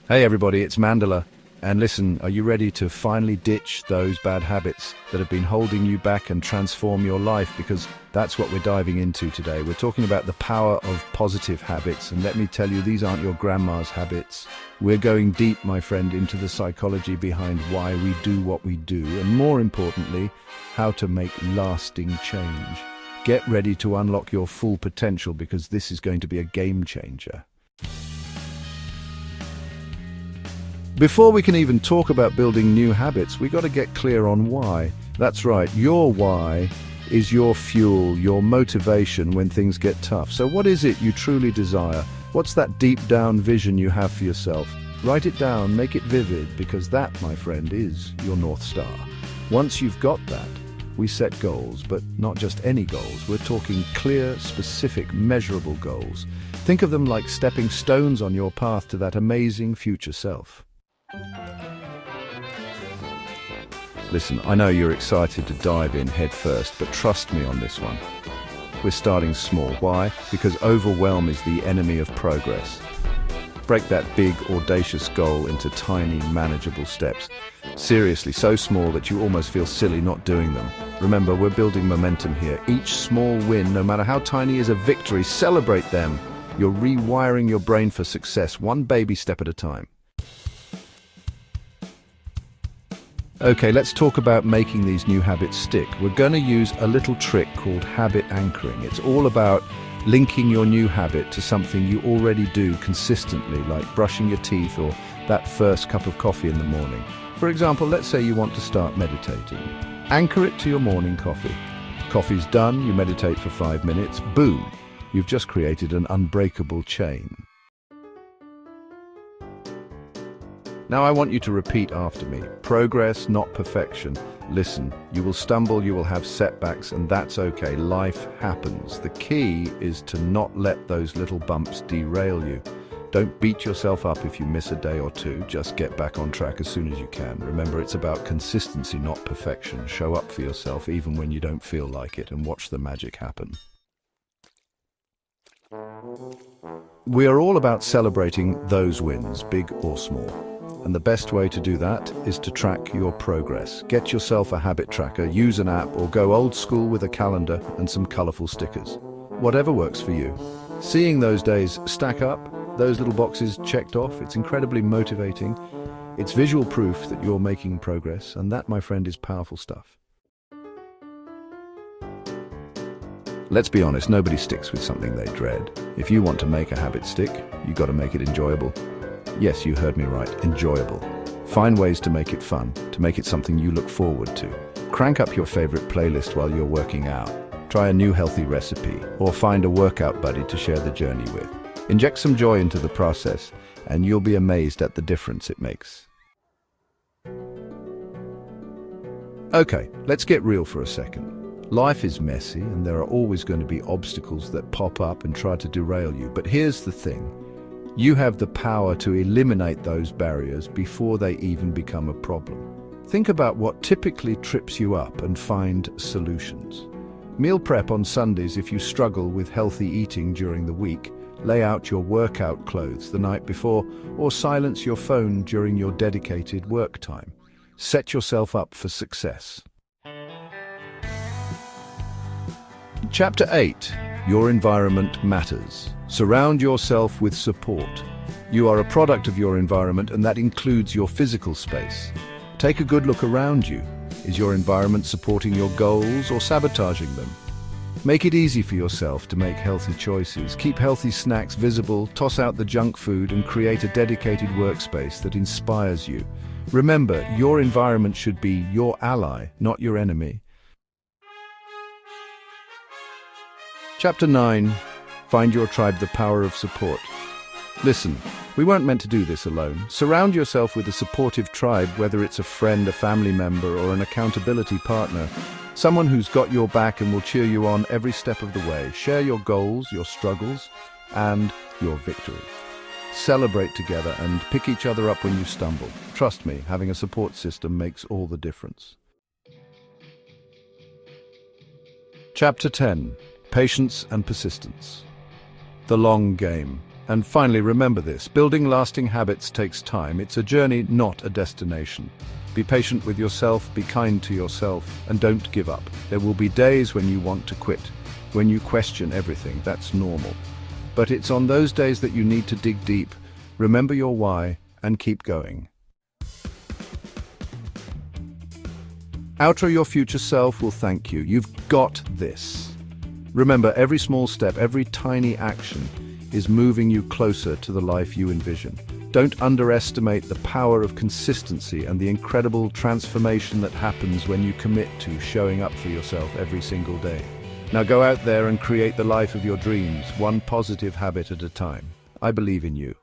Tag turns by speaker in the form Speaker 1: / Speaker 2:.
Speaker 1: Hey everybody, it's Mandela. And listen, are you ready to finally ditch those bad habits that have been holding you back and transform your life? Because that's what we're diving into today. We're talking about the power of positive habits. And let me tell you, these aren't your grandma's habits. We're going deep, my friend, into the psychology behind why we do what we do. And more importantly, how to make lasting change. Get ready to unlock your full potential because this is going to be a game changer. Before we can even talk about building new habits, we got to get clear on why. That's right, your why is your fuel, your motivation when things get tough. So what is it you truly desire? What's that deep down vision you have for yourself? Write it down, make it vivid, because that, my friend, is your North Star. Once you've got that, we set goals, but not just any goals. We're talking clear, specific, measurable goals. Think of them like stepping stones on your path to that amazing future self. Listen, I know you're excited to dive in head first, but trust me on this one. We're starting small. Why? Because overwhelm is the enemy of progress. Break that big, audacious goal into tiny, manageable steps. Seriously, so small that you almost feel silly not doing them. Remember, we're building momentum here. Each small win, no matter how tiny, is a victory. Celebrate them. You're rewiring your brain for success, one baby step at a time. Okay, let's talk about making these new habits stick. We're going to use a little trick called habit anchoring. It's all about linking your new habit to something you already do consistently, like brushing your teeth or that first cup of coffee in the morning. For example, let's say you want to start meditating. Anchor it to your morning coffee. Coffee's done, you meditate for 5 minutes, boom, you've just created an unbreakable chain. Now I want you to repeat after me. Progress, not perfection. Listen, you will stumble, you will have setbacks, and that's okay. Life happens. The key is to not let those little bumps derail you. Don't beat yourself up if you miss a day or two. Just get back on track as soon as you can. Remember, it's about consistency, not perfection. Show up for yourself even when you don't feel like it, and watch the magic happen. We are all about celebrating those wins, big or small. And the best way to do that is to track your progress. Get yourself a habit tracker, use an app, or go old school with a calendar and some colorful stickers. Whatever works for you. Seeing those days stack up, those little boxes checked off, it's incredibly motivating. It's visual proof that you're making progress, and that, my friend, is powerful stuff. Let's be honest, nobody sticks with something they dread. If you want to make a habit stick, you've got to make it enjoyable. Yes, you heard me right, enjoyable. Find ways to make it fun, to make it something you look forward to. Crank up your favorite playlist while you're working out. Try a new healthy recipe, or find a workout buddy to share the journey with. Inject some joy into the process, and you'll be amazed at the difference it makes. Okay, let's get real for a second. Life is messy, and there are always going to be obstacles that pop up and try to derail you. But here's the thing. You have the power to eliminate those barriers before they even become a problem. Think about what typically trips you up and find solutions. Meal prep on Sundays if you struggle with healthy eating during the week. Lay out your workout clothes the night before, or silence your phone during your dedicated work time. Set yourself up for success. Chapter 8. Your environment matters. Surround yourself with support. You are a product of your environment, and that includes your physical space. Take a good look around you. Is your environment supporting your goals or sabotaging them? Make it easy for yourself to make healthy choices. Keep healthy snacks visible, toss out the junk food, and create a dedicated workspace that inspires you. Remember, your environment should be your ally, not your enemy. Chapter 9. Find your tribe, the power of support. Listen, we weren't meant to do this alone. Surround yourself with a supportive tribe, whether it's a friend, a family member, or an accountability partner. Someone who's got your back and will cheer you on every step of the way. Share your goals, your struggles, and your victories. Celebrate together and pick each other up when you stumble. Trust me, having a support system makes all the difference. Chapter 10. Patience and persistence. The long game. And finally, remember this: building lasting habits takes time. It's a journey, not a destination. Be patient with yourself, be kind to yourself, and don't give up. There will be days when you want to quit, when you question everything. That's normal. But it's on those days that you need to dig deep, remember your why, and keep going. Outro, your future self will thank you. You've got this. Remember, every small step, every tiny action is moving you closer to the life you envision. Don't underestimate the power of consistency and the incredible transformation that happens when you commit to showing up for yourself every single day. Now go out there and create the life of your dreams, one positive habit at a time. I believe in you.